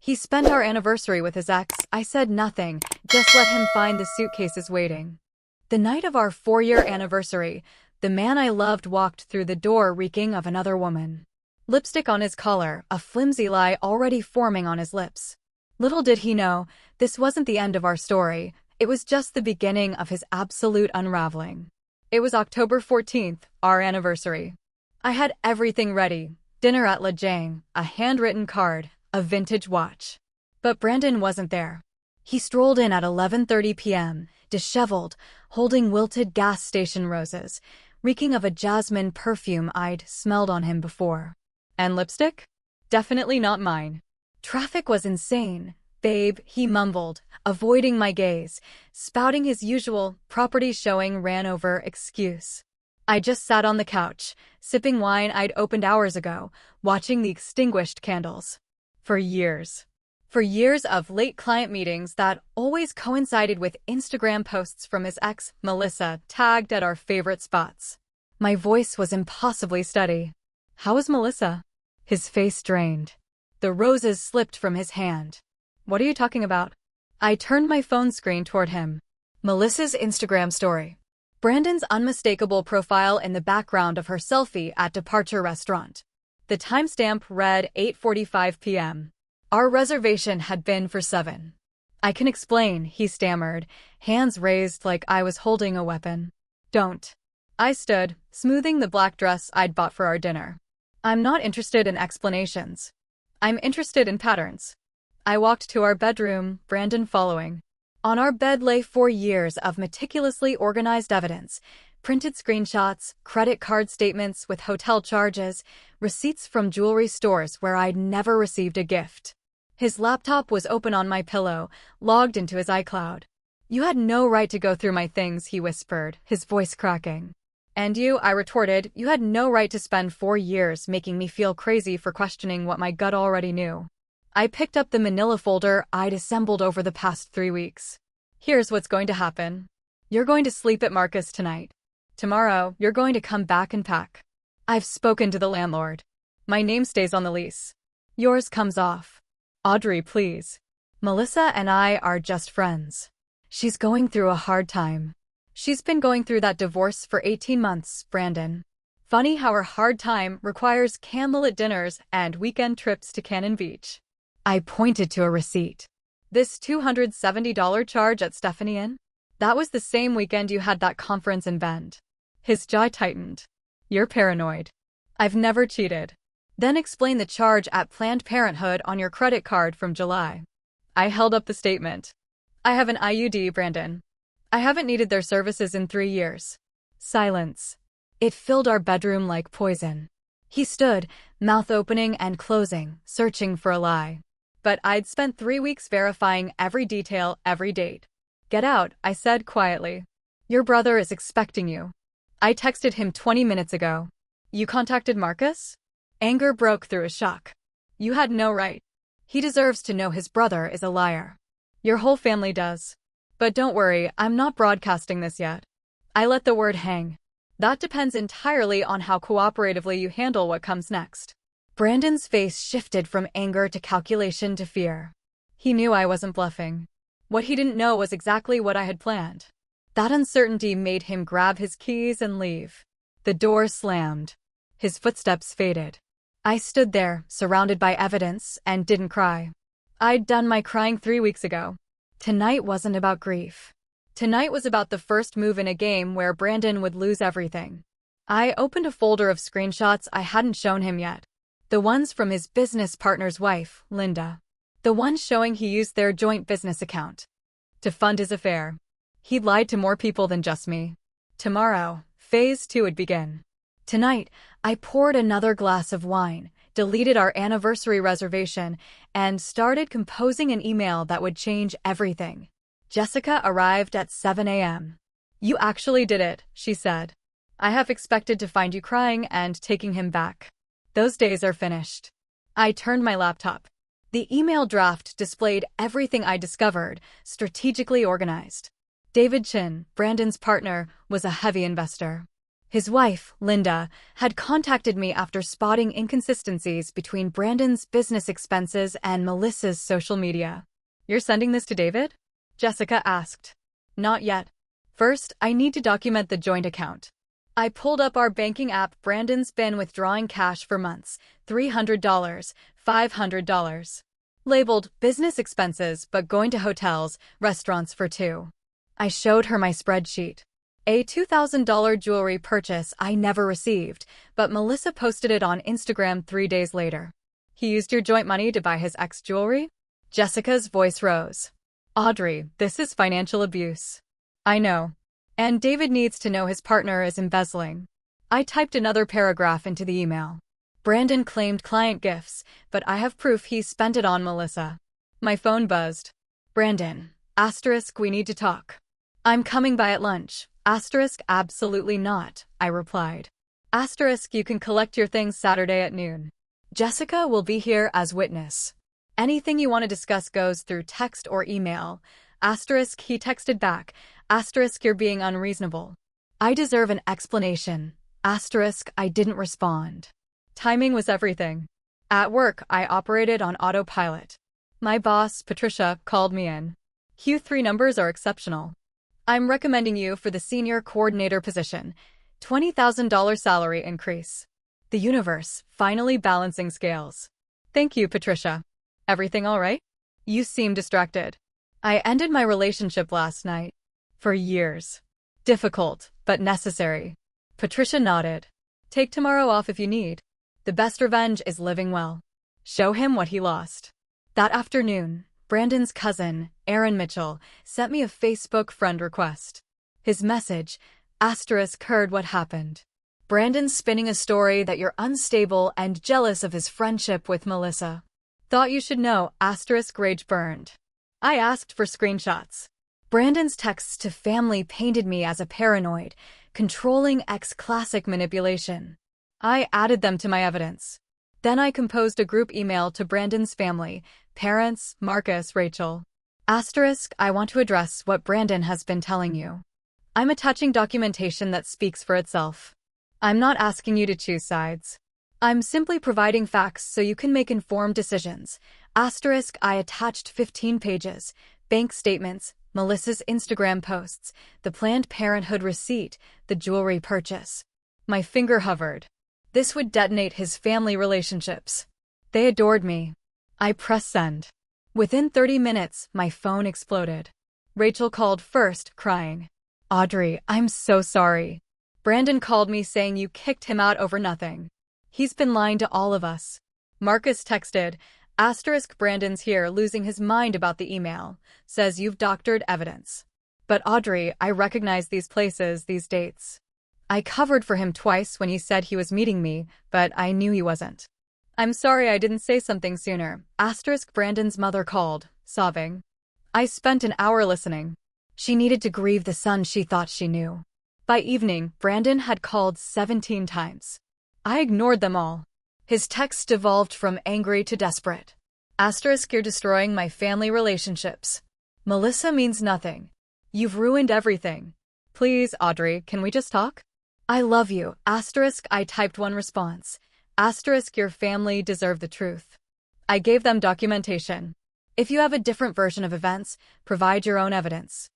He spent our anniversary with his ex. I said nothing, just let him find the suitcases waiting. The night of our 4-year anniversary, the man I loved walked through the door reeking of another woman. Lipstick on his collar, a flimsy lie already forming on his lips. Little did he know, this wasn't the end of our story, it was just the beginning of his absolute unraveling. It was October 14th, our anniversary. I had everything ready, dinner at La Jang, a handwritten card, a vintage watch. But Brandon wasn't there. He strolled in at 11:30 p.m., disheveled, holding wilted gas station roses, reeking of a jasmine perfume I'd smelled on him before. And lipstick? Definitely not mine. Traffic was insane. Babe, he mumbled, avoiding my gaze, spouting his usual property showing ran over excuse. I just sat on the couch, sipping wine I'd opened hours ago, watching the extinguished candles. For years. For years of late client meetings that always coincided with Instagram posts from his ex, Melissa, tagged at our favorite spots. My voice was impossibly steady. How was Melissa? His face drained. The roses slipped from his hand. What are you talking about? I turned my phone screen toward him. Melissa's Instagram story. Brandon's unmistakable profile in the background of her selfie at departure restaurant. The timestamp read 8:45 p.m. Our reservation had been for 7. I can explain, he stammered, hands raised like I was holding a weapon. Don't. I stood, smoothing the black dress I'd bought for our dinner. I'm not interested in explanations. I'm interested in patterns. I walked to our bedroom, Brandon following. On our bed lay 4 years of meticulously organized evidence, printed screenshots, credit card statements with hotel charges, receipts from jewelry stores where I'd never received a gift. His laptop was open on my pillow, logged into his iCloud. You had no right to go through my things, he whispered, his voice cracking. And you, I retorted, you had no right to spend 4 years making me feel crazy for questioning what my gut already knew. I picked up the manila folder I'd assembled over the past 3 weeks. Here's what's going to happen. You're going to sleep at Marcus tonight. Tomorrow, you're going to come back and pack. I've spoken to the landlord. My name stays on the lease. Yours comes off. Audrey, please. Melissa and I are just friends. She's going through a hard time. She's been going through that divorce for 18 months, Brandon. Funny how her hard time requires candlelit dinners and weekend trips to Cannon Beach. I pointed to a receipt. This $270 charge at Stephanie Inn? That was the same weekend you had that conference in Bend. His jaw tightened. You're paranoid. I've never cheated. Then explain the charge at Planned Parenthood on your credit card from July. I held up the statement. I have an IUD, Brandon. I haven't needed their services in 3 years. Silence. It filled our bedroom like poison. He stood, mouth opening and closing, searching for a lie. But I'd spent 3 weeks verifying every detail, every date. Get out, I said quietly. Your brother is expecting you. I texted him 20 minutes ago. You contacted Marcus? Anger broke through his shock. You had no right. He deserves to know his brother is a liar. Your whole family does. But don't worry, I'm not broadcasting this yet. I let the word hang. That depends entirely on how cooperatively you handle what comes next. Brandon's face shifted from anger to calculation to fear. He knew I wasn't bluffing. What he didn't know was exactly what I had planned. That uncertainty made him grab his keys and leave. The door slammed. His footsteps faded. I stood there, surrounded by evidence, and didn't cry. I'd done my crying 3 weeks ago. Tonight wasn't about grief. Tonight was about the first move in a game where Brandon would lose everything. I opened a folder of screenshots I hadn't shown him yet. The ones from his business partner's wife, Linda. The ones showing he used their joint business account to fund his affair. He'd lied to more people than just me. Tomorrow, phase 2 would begin. Tonight, I poured another glass of wine, deleted our anniversary reservation, and started composing an email that would change everything. Jessica arrived at 7 a.m. You actually did it, she said. I have expected to find you crying and taking him back. Those days are finished. I turned my laptop. The email draft displayed everything I discovered, strategically organized. David Chin, Brandon's partner, was a heavy investor. His wife, Linda, had contacted me after spotting inconsistencies between Brandon's business expenses and Melissa's social media. "You're sending this to David?" Jessica asked. "Not yet. First, I need to document the joint account." I pulled up our banking app. Brandon's been withdrawing cash for months. $300, $500. Labeled business expenses, but going to hotels, restaurants for two. I showed her my spreadsheet. A $2,000 jewelry purchase I never received, but Melissa posted it on Instagram 3 days later. "He used your joint money to buy his ex-jewelry?" Jessica's voice rose. "Audrey, this is financial abuse." "I know. And David needs to know his partner is embezzling." I typed another paragraph into the email. "Brandon claimed client gifts, but I have proof he spent it on Melissa." My phone buzzed. "Brandon, asterisk, we need to talk." "I'm coming by at lunch." Asterisk, absolutely not, I replied. Asterisk, you can collect your things Saturday at noon. Jessica will be here as witness. Anything you want to discuss goes through text or email. Asterisk, he texted back. Asterisk, you're being unreasonable. I deserve an explanation. Asterisk, I didn't respond. Timing was everything. At work, I operated on autopilot. My boss, Patricia, called me in. Q3 numbers are exceptional. I'm recommending you for the senior coordinator position. $20,000 salary increase. The universe, finally balancing scales. Thank you, Patricia. Everything all right? You seem distracted. I ended my relationship last night. For years. Difficult, but necessary. Patricia nodded. Take tomorrow off if you need. The best revenge is living well. Show him what he lost. That afternoon, Brandon's cousin, Aaron Mitchell, sent me a Facebook friend request. His message, asterisk, heard what happened. Brandon's spinning a story that you're unstable and jealous of his friendship with Melissa. Thought you should know, asterisk, rage burned. I asked for screenshots. Brandon's texts to family painted me as a paranoid, controlling ex-classic manipulation. I added them to my evidence. Then I composed a group email to Brandon's family, parents, Marcus, Rachel. Asterisk, I want to address what Brandon has been telling you. I'm attaching documentation that speaks for itself. I'm not asking you to choose sides. I'm simply providing facts so you can make informed decisions. Asterisk, I attached 15 pages, bank statements, Melissa's Instagram posts, the Planned Parenthood receipt, the jewelry purchase. My finger hovered. This would detonate his family relationships. They adored me. I pressed send. Within 30 minutes, my phone exploded. Rachel called first, crying. Audrey, I'm so sorry. Brandon called me saying you kicked him out over nothing. He's been lying to all of us. Marcus texted, asterisk, Brandon's here losing his mind about the email, says you've doctored evidence. But Audrey, I recognize these places, these dates. I covered for him twice when he said he was meeting me, but I knew he wasn't. I'm sorry I didn't say something sooner. Asterisk, Brandon's mother called, sobbing. I spent an hour listening. She needed to grieve the son she thought she knew. By evening, Brandon had called 17 times. I ignored them all. His texts devolved from angry to desperate. Asterisk, you're destroying my family relationships. Melissa means nothing. You've ruined everything. Please, Audrey, can we just talk? I love you. Asterisk, I typed one response. Asterisk, your family deserve the truth. I gave them documentation. If you have a different version of events, provide your own evidence.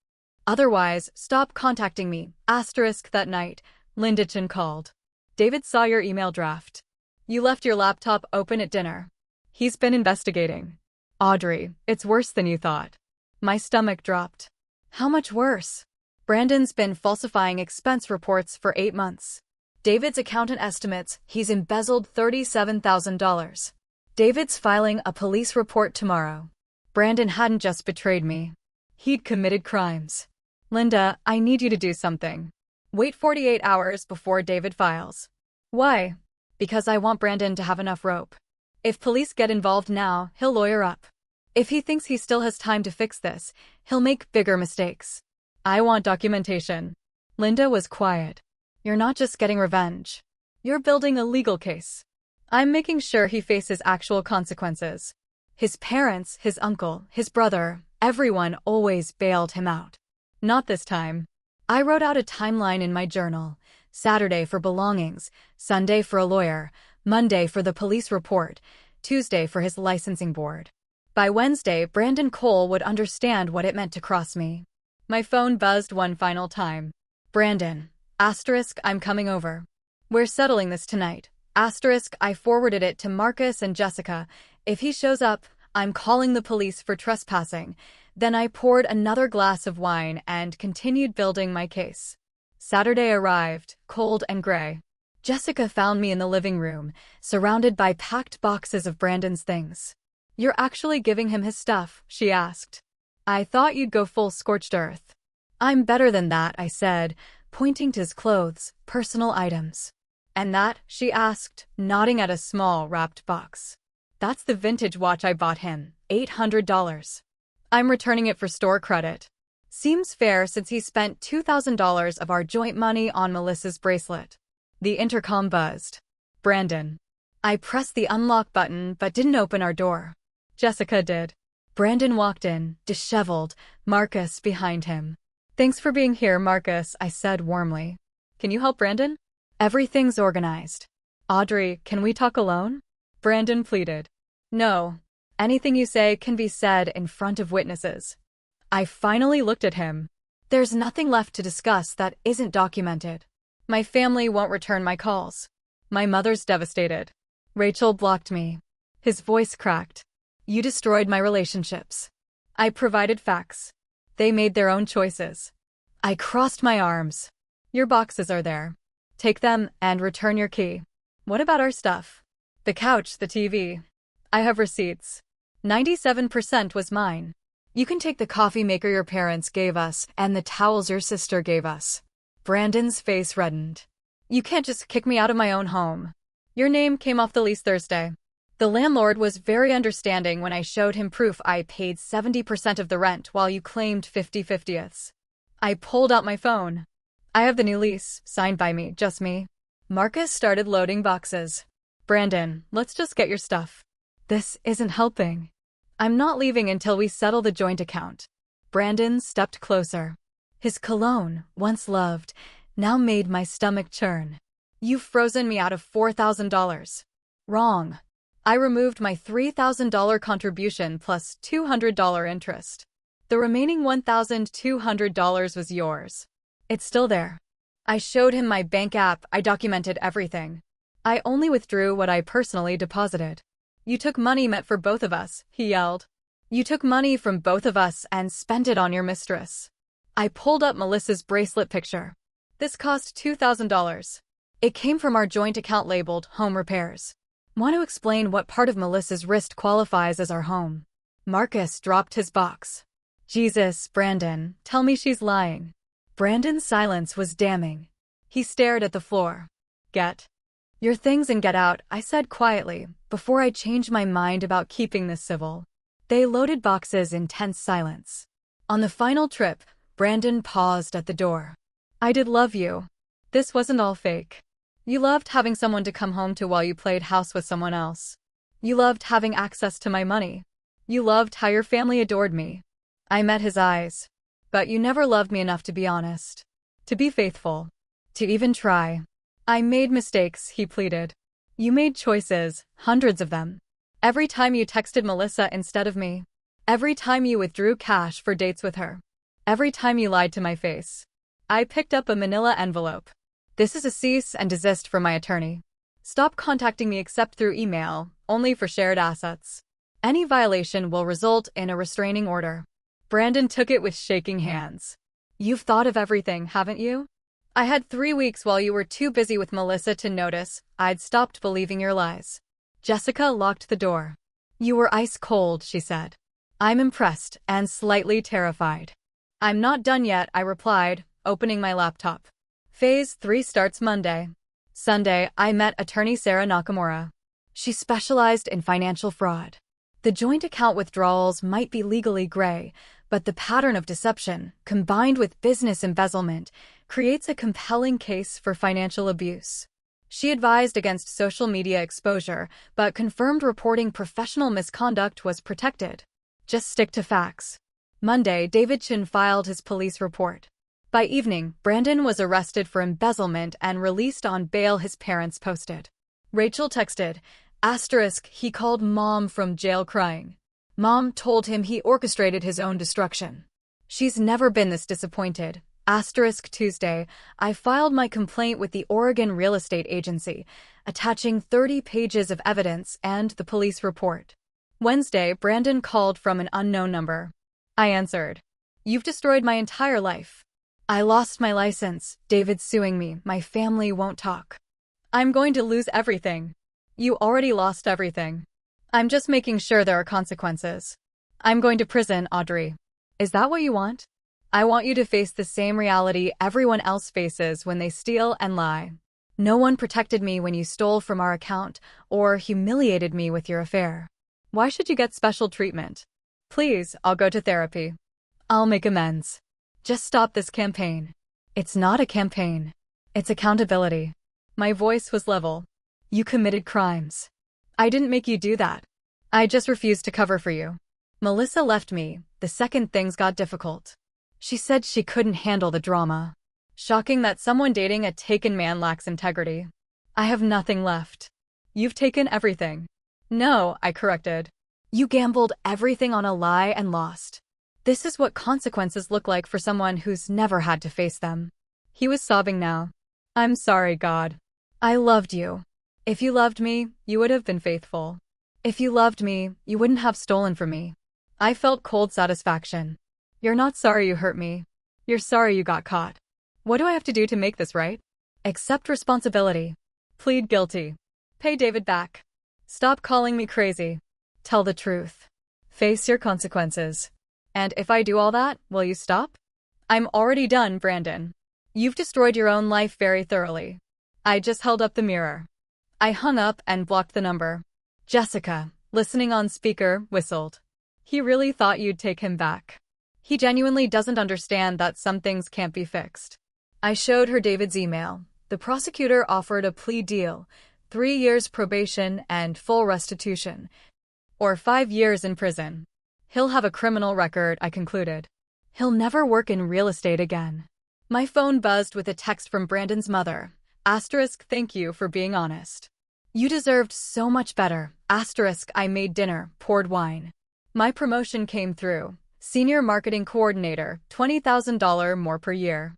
Otherwise, stop contacting me. Asterisk, that night, Lindichin called. David saw your email draft. You left your laptop open at dinner. He's been investigating. Audrey, it's worse than you thought. My stomach dropped. How much worse? Brandon's been falsifying expense reports for 8 months. David's accountant estimates he's embezzled $37,000. David's filing a police report tomorrow. Brandon hadn't just betrayed me. He'd committed crimes. Linda, I need you to do something. Wait 48 hours before David files. Why? Because I want Brandon to have enough rope. If police get involved now, he'll lawyer up. If he thinks he still has time to fix this, he'll make bigger mistakes. I want documentation. Linda was quiet. You're not just getting revenge. You're building a legal case. I'm making sure he faces actual consequences. His parents, his uncle, his brother, everyone always bailed him out. Not this time. I wrote out a timeline in my journal. Saturday for belongings, Sunday for a lawyer, Monday for the police report, Tuesday for his licensing board. By Wednesday, Brandon Cole would understand what it meant to cross me. My phone buzzed one final time. Brandon, asterisk, I'm coming over. We're settling this tonight. Asterisk, I forwarded it to Marcus and Jessica. If he shows up, I'm calling the police for trespassing. Then I poured another glass of wine and continued building my case. Saturday arrived, cold and gray. Jessica found me in the living room, surrounded by packed boxes of Brandon's things. You're actually giving him his stuff, she asked. I thought you'd go full scorched earth. I'm better than that, I said, pointing to his clothes, personal items. And that, she asked, nodding at a small wrapped box. That's the vintage watch I bought him, $800. I'm returning it for store credit. Seems fair since he spent $2,000 of our joint money on Melissa's bracelet. The intercom buzzed. Brandon. I pressed the unlock button but didn't open our door. Jessica did. Brandon walked in, disheveled, Marcus behind him. Thanks for being here, Marcus, I said warmly. Can you help Brandon? Everything's organized. Audrey, can we talk alone? Brandon pleaded. No. Anything you say can be said in front of witnesses. I finally looked at him. There's nothing left to discuss that isn't documented. My family won't return my calls. My mother's devastated. Rachel blocked me. His voice cracked. You destroyed my relationships. I provided facts. They made their own choices. I crossed my arms. Your boxes are there. Take them and return your key. What about our stuff? The couch, the TV. I have receipts. 97% was mine. You can take the coffee maker your parents gave us and the towels your sister gave us. Brandon's face reddened. You can't just kick me out of my own home. Your name came off the lease Thursday. The landlord was very understanding when I showed him proof I paid 70% of the rent while you claimed 50/50ths. I pulled out my phone. I have the new lease, signed by me, just me. Marcus started loading boxes. Brandon, let's just get your stuff. This isn't helping. I'm not leaving until we settle the joint account. Brandon stepped closer. His cologne, once loved, now made my stomach churn. You've frozen me out of $4,000. Wrong. I removed my $3,000 contribution plus $200 interest. The remaining $1,200 was yours. It's still there. I showed him my bank app. I documented everything. I only withdrew what I personally deposited. You took money meant for both of us, he yelled. You took money from both of us and spent it on your mistress. I pulled up Melissa's bracelet picture. This cost $2,000. It came from our joint account labeled Home Repairs. Want to explain what part of Melissa's wrist qualifies as our home? Marcus dropped his box. Jesus, Brandon, tell me she's lying. Brandon's silence was damning. He stared at the floor. Get your things and get out, I said quietly, before I changed my mind about keeping this civil. They loaded boxes in tense silence. On the final trip, Brandon paused at the door. I did love you. This wasn't all fake. You loved having someone to come home to while you played house with someone else. You loved having access to my money. You loved how your family adored me. I met his eyes. But you never loved me enough to be honest. To be faithful. To even try. I made mistakes, he pleaded. You made choices, hundreds of them. Every time you texted Melissa instead of me. Every time you withdrew cash for dates with her. Every time you lied to my face. I picked up a manila envelope. This is a cease and desist from my attorney. Stop contacting me except through email, only for shared assets. Any violation will result in a restraining order. Brandon took it with shaking hands. You've thought of everything, haven't you? I had 3 weeks while you were too busy with Melissa to notice. I'd stopped believing your lies. Jessica locked the door. You were ice cold, she said. I'm impressed and slightly terrified. I'm not done yet, I replied, opening my laptop. Phase 3 starts Monday. Sunday, I met attorney Sarah Nakamura. She specialized in financial fraud. The joint account withdrawals might be legally gray, but the pattern of deception, combined with business embezzlement, creates a compelling case for financial abuse. She advised against social media exposure, but confirmed reporting professional misconduct was protected. Just stick to facts. Monday, David Chin filed his police report. By evening, Brandon was arrested for embezzlement and released on bail, his parents posted. Rachel texted, he called mom from jail crying. Mom told him he orchestrated his own destruction. She's never been this disappointed. Tuesday, I filed my complaint with the Oregon Real Estate Agency, attaching 30 pages of evidence and the police report. Wednesday, Brandon called from an unknown number. I answered. You've destroyed my entire life. I lost my license, David's suing me, my family won't talk. I'm going to lose everything. You already lost everything. I'm just making sure there are consequences. I'm going to prison, Audrey. Is that what you want? I want you to face the same reality everyone else faces when they steal and lie. No one protected me when you stole from our account or humiliated me with your affair. Why should you get special treatment? Please, I'll go to therapy. I'll make amends. Just stop this campaign. It's not a campaign. It's accountability. My voice was level. You committed crimes. I didn't make you do that. I just refused to cover for you. Melissa left me the second things got difficult. She said she couldn't handle the drama. Shocking that someone dating a taken man lacks integrity. I have nothing left. You've taken everything. No, I corrected. You gambled everything on a lie and lost. This is what consequences look like for someone who's never had to face them. He was sobbing now. I'm sorry, God. I loved you. If you loved me, you would have been faithful. If you loved me, you wouldn't have stolen from me. I felt cold satisfaction. You're not sorry you hurt me. You're sorry you got caught. What do I have to do to make this right? Accept responsibility. Plead guilty. Pay David back. Stop calling me crazy. Tell the truth. Face your consequences. And if I do all that, will you stop? I'm already done, Brandon. You've destroyed your own life very thoroughly. I just held up the mirror. I hung up and blocked the number. Jessica, listening on speaker, whistled. He really thought you'd take him back. He genuinely doesn't understand that some things can't be fixed. I showed her David's email. The prosecutor offered a plea deal, 3 years probation and full restitution, or 5 years in prison. He'll have a criminal record, I concluded. He'll never work in real estate again. My phone buzzed with a text from Brandon's mother. Thank you for being honest. You deserved so much better. I made dinner, poured wine. My promotion came through. Senior marketing coordinator, $20,000 more per year.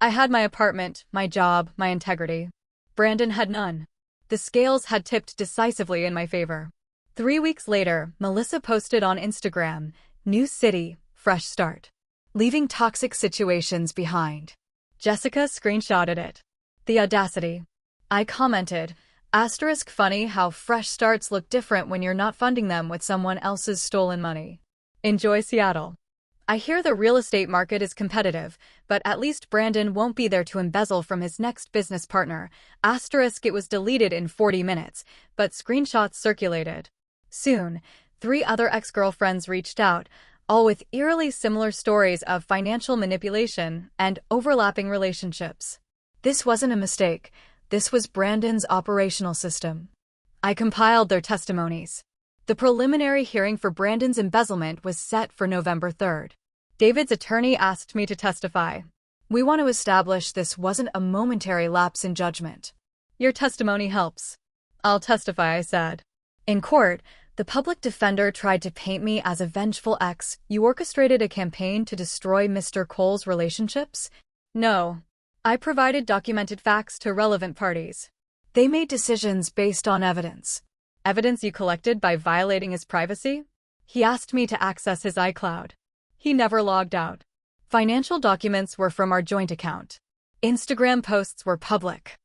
I had my apartment, my job, my integrity. Brandon had none. The scales had tipped decisively in my favor. 3 weeks later, Melissa posted on Instagram, "New city, fresh start. Leaving toxic situations behind." Jessica screenshotted it. The audacity. I commented, funny how fresh starts look different when you're not funding them with someone else's stolen money. Enjoy Seattle. I hear the real estate market is competitive, but at least Brandon won't be there to embezzle from his next business partner. It was deleted in 40 minutes, but screenshots circulated. Soon, 3 other ex-girlfriends reached out, all with eerily similar stories of financial manipulation and overlapping relationships. This wasn't a mistake. This was Brandon's operational system. I compiled their testimonies. The preliminary hearing for Brandon's embezzlement was set for November 3rd. David's attorney asked me to testify. We want to establish this wasn't a momentary lapse in judgment. Your testimony helps. I'll testify, I said. In court, the public defender tried to paint me as a vengeful ex. You orchestrated a campaign to destroy Mr. Cole's relationships? No. I provided documented facts to relevant parties. They made decisions based on evidence. Evidence you collected by violating his privacy? He asked me to access his iCloud. He never logged out. Financial documents were from our joint account. Instagram posts were public.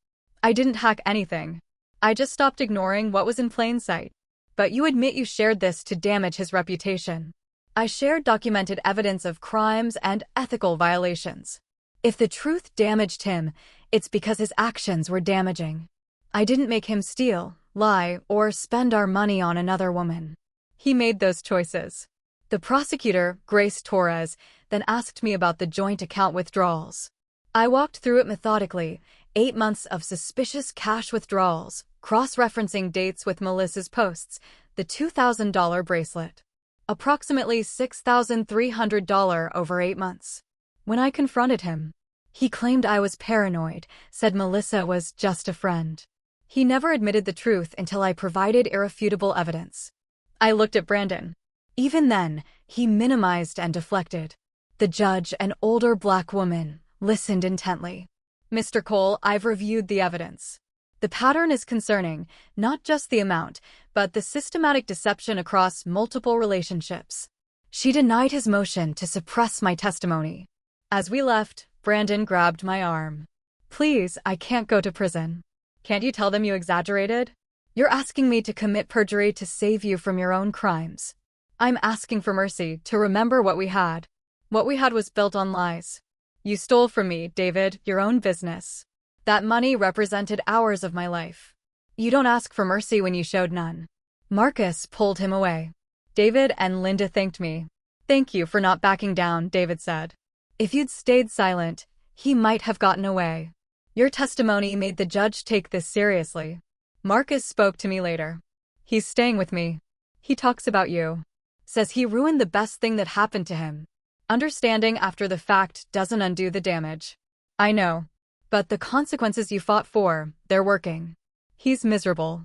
I didn't hack anything. I just stopped ignoring what was in plain sight. But you admit you shared this to damage his reputation. I shared documented evidence of crimes and ethical violations. If the truth damaged him, it's because his actions were damaging. I didn't make him steal, lie, or spend our money on another woman. He made those choices. The prosecutor, Grace Torres, then asked me about the joint account withdrawals. I walked through it methodically, 8 months of suspicious cash withdrawals, cross-referencing dates with Melissa's posts, the $2,000 bracelet. Approximately $6,300 over 8 months. When I confronted him, He claimed I was paranoid, said Melissa was just a friend. He never admitted the truth until I provided irrefutable evidence. I looked at Brandon. Even then, he minimized and deflected. The judge, an older black woman, listened intently. Mr. Cole, I've reviewed the evidence. The pattern is concerning, not just the amount, but the systematic deception across multiple relationships. She denied his motion to suppress my testimony. As we left, Brandon grabbed my arm. Please, I can't go to prison. Can't you tell them you exaggerated? You're asking me to commit perjury to save you from your own crimes. I'm asking for mercy, to remember what we had. What we had was built on lies. You stole from me, David, your own business. That money represented hours of my life. You don't ask for mercy when you showed none. Marcus pulled him away. David and Linda thanked me. Thank you for not backing down, David said. If you'd stayed silent, he might have gotten away. Your testimony made the judge take this seriously. Marcus spoke to me later. He's staying with me. He talks about you. Says he ruined the best thing that happened to him. Understanding after the fact doesn't undo the damage. I know. But the consequences you fought for, they're working. He's miserable.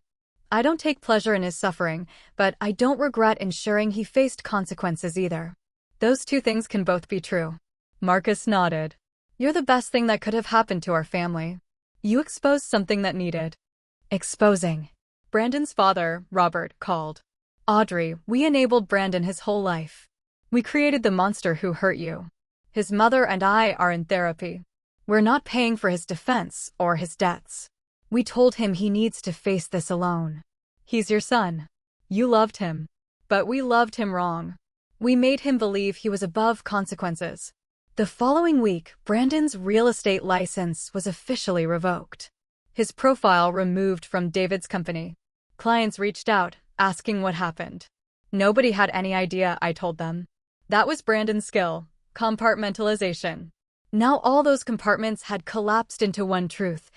I don't take pleasure in his suffering, but I don't regret ensuring he faced consequences either. Those two things can both be true. Marcus nodded. You're the best thing that could have happened to our family. You exposed something that needed exposing. Brandon's father, Robert, called. Audrey, we enabled Brandon his whole life. We created the monster who hurt you. His mother and I are in therapy. We're not paying for his defense or his debts. We told him he needs to face this alone. He's your son. You loved him. But we loved him wrong. We made him believe he was above consequences. The following week, Brandon's real estate license was officially revoked. His profile removed from David's company. Clients reached out, asking what happened. Nobody had any idea, I told them. That was Brandon's skill, compartmentalization. Now all those compartments had collapsed into one truth.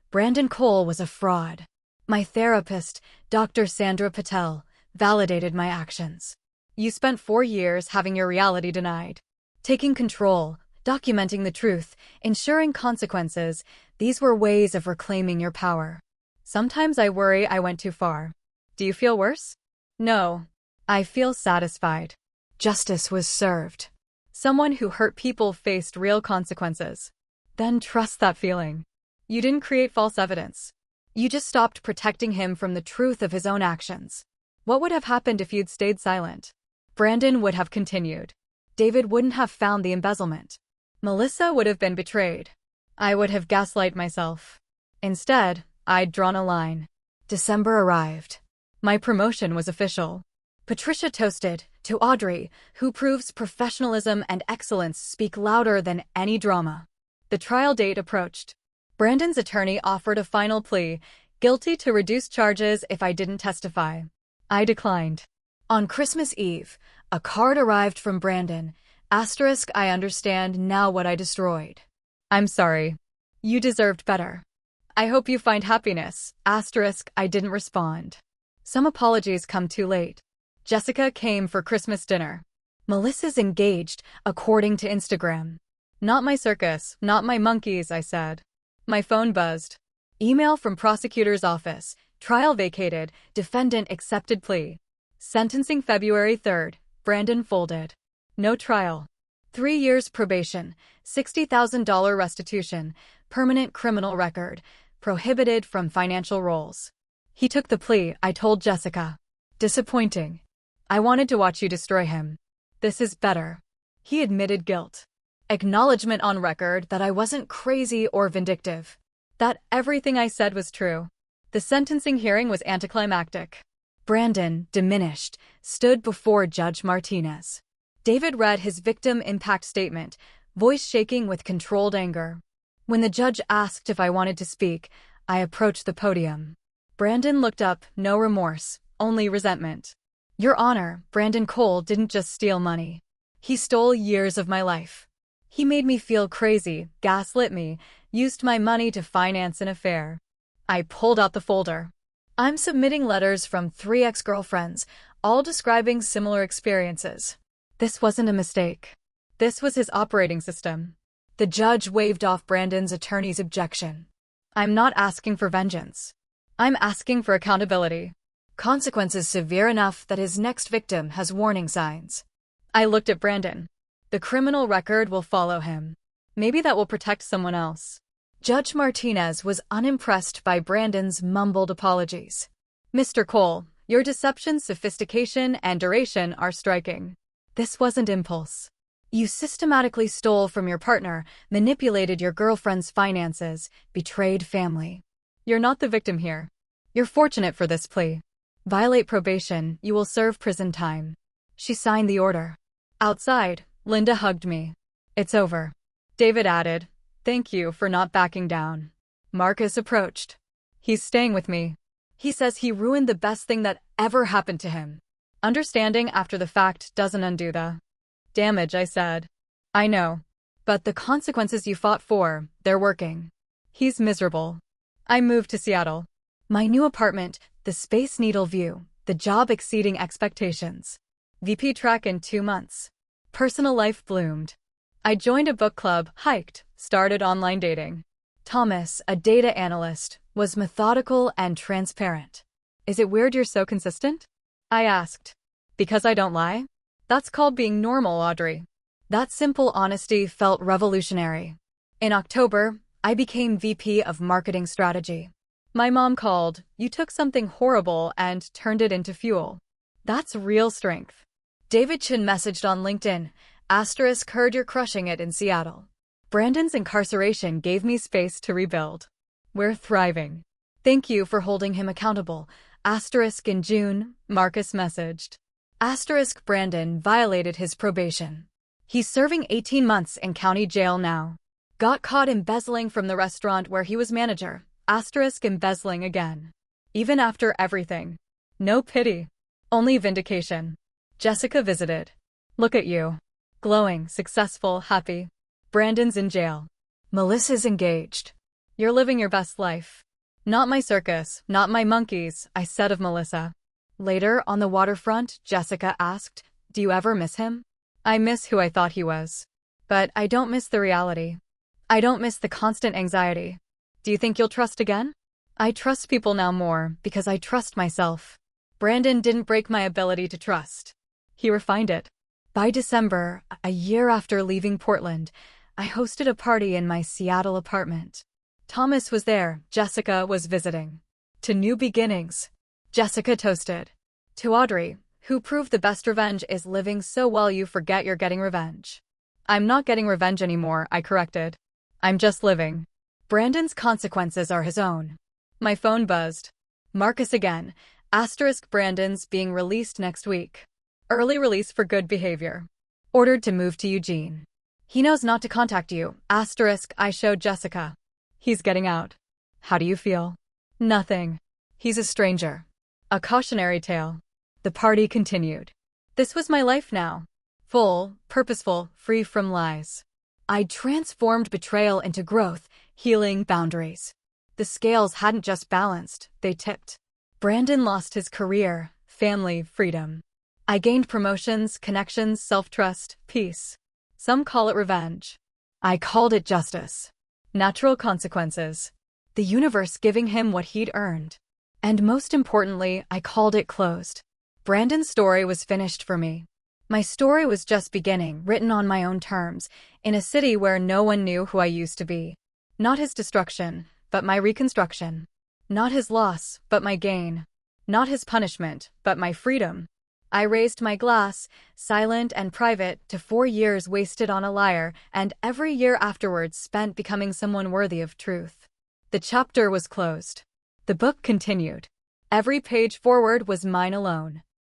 Brandon Cole was a fraud. My therapist, Dr. Sandra Patel, validated my actions. You spent 4 years having your reality denied. Taking control, documenting the truth, ensuring consequences, these were ways of reclaiming your power. Sometimes I worry I went too far. Do you feel worse? No. I feel satisfied. Justice was served. Someone who hurt people faced real consequences. Then trust that feeling. You didn't create false evidence. You just stopped protecting him from the truth of his own actions. What would have happened if you'd stayed silent? Brandon would have continued. David wouldn't have found the embezzlement. Melissa would have been betrayed. I would have gaslight myself. Instead, I'd drawn a line. December arrived. My promotion was official. Patricia toasted, to Audrey, who proves professionalism and excellence speak louder than any drama. The trial date approached. Brandon's attorney offered a final plea, guilty to reduce charges if I didn't testify. I declined. On Christmas Eve, a card arrived from Brandon. Asterisk, I understand now what I destroyed. I'm sorry. You deserved better. I hope you find happiness. Asterisk, I didn't respond. Some apologies come too late. Jessica came for Christmas dinner. Melissa's engaged, according to Instagram. Not my circus, not my monkeys, I said. My phone buzzed. Email from prosecutor's office. Trial vacated. Defendant accepted plea. Sentencing February 3rd. Brandon folded. No trial. 3 years probation. $60,000 restitution. Permanent criminal record. Prohibited from financial roles. He took the plea, I told Jessica. Disappointing. I wanted to watch you destroy him. This is better. He admitted guilt. Acknowledgement on record that I wasn't crazy or vindictive. That everything I said was true. The sentencing hearing was anticlimactic. Brandon, diminished, stood before Judge Martinez. David read his victim impact statement, voice shaking with controlled anger. When the judge asked if I wanted to speak, I approached the podium. Brandon looked up, no remorse, only resentment. Your Honor, Brandon Cole didn't just steal money. He stole years of my life. He made me feel crazy, gaslit me, used my money to finance an affair. I pulled out the folder. I'm submitting letters from 3 ex-girlfriends, all describing similar experiences. This wasn't a mistake. This was his operating system. The judge waved off Brandon's attorney's objection. I'm not asking for vengeance. I'm asking for accountability. Consequences severe enough that his next victim has warning signs. I looked at Brandon. The criminal record will follow him. Maybe that will protect someone else. Judge Martinez was unimpressed by Brandon's mumbled apologies. Mr. Cole, your deception, sophistication, and duration are striking. This wasn't impulse. You systematically stole from your partner, manipulated your girlfriend's finances, betrayed family. You're not the victim here. You're fortunate for this plea. Violate probation, you will serve prison time. She signed the order. Outside, Linda hugged me. It's over. David added, thank you for not backing down. Marcus approached. He's staying with me. He says he ruined the best thing that ever happened to him. Understanding after the fact doesn't undo the damage, I said. I know. But the consequences you fought for, they're working. He's miserable. I moved to Seattle. My new apartment, the Space Needle view, the job exceeding expectations. VP track in 2 months. Personal life bloomed. I joined a book club, hiked, started online dating. Thomas, a data analyst, was methodical and transparent. Is it weird you're so consistent? I asked. Because I don't lie? That's called being normal, Audrey. That simple honesty felt revolutionary. In October, I became VP of Marketing Strategy. My mom called, you took something horrible and turned it into fuel. That's real strength. David Chin messaged on LinkedIn, *, heard you're crushing it in Seattle. Brandon's incarceration gave me space to rebuild. We're thriving. Thank you for holding him accountable. * in June, Marcus messaged. * Brandon violated his probation. He's serving 18 months in county jail now. Got caught embezzling from the restaurant where he was manager. * embezzling again. Even after everything. No pity. Only vindication. Jessica visited. Look at you. Glowing, successful, happy. Brandon's in jail. Melissa's engaged. You're living your best life. Not my circus, not my monkeys, I said of Melissa. Later, on the waterfront, Jessica asked, do you ever miss him? I miss who I thought he was. But I don't miss the reality. I don't miss the constant anxiety. Do you think you'll trust again? I trust people now more because I trust myself. Brandon didn't break my ability to trust. He refined it. By December, a year after leaving Portland, I hosted a party in my Seattle apartment. Thomas was there, Jessica was visiting. To new beginnings. Jessica toasted. To Audrey, who proved the best revenge is living so well you forget you're getting revenge. I'm not getting revenge anymore, I corrected. I'm just living. Brandon's consequences are his own. My phone buzzed. Marcus again. * Brandon's being released next week. Early release for good behavior. Ordered to move to Eugene. He knows not to contact you. * I showed Jessica. He's getting out. How do you feel? Nothing. He's a stranger. A cautionary tale. The party continued. This was my life now. Full, purposeful, free from lies. I'd transformed betrayal into growth, healing, boundaries. The scales hadn't just balanced, they tipped. Brandon lost his career, family, freedom. I gained promotions, connections, self-trust, peace. Some call it revenge. I called it justice. Natural consequences. The universe giving him what he'd earned. And most importantly, I called it closed. Brandon's story was finished for me. My story was just beginning, written on my own terms, in a city where no one knew who I used to be. Not his destruction, but my reconstruction. Not his loss, but my gain. Not his punishment, but my freedom. I raised my glass, silent and private, to 4 years wasted on a liar, and every year afterwards spent becoming someone worthy of truth. The chapter was closed. The book continued. Every page forward was mine alone.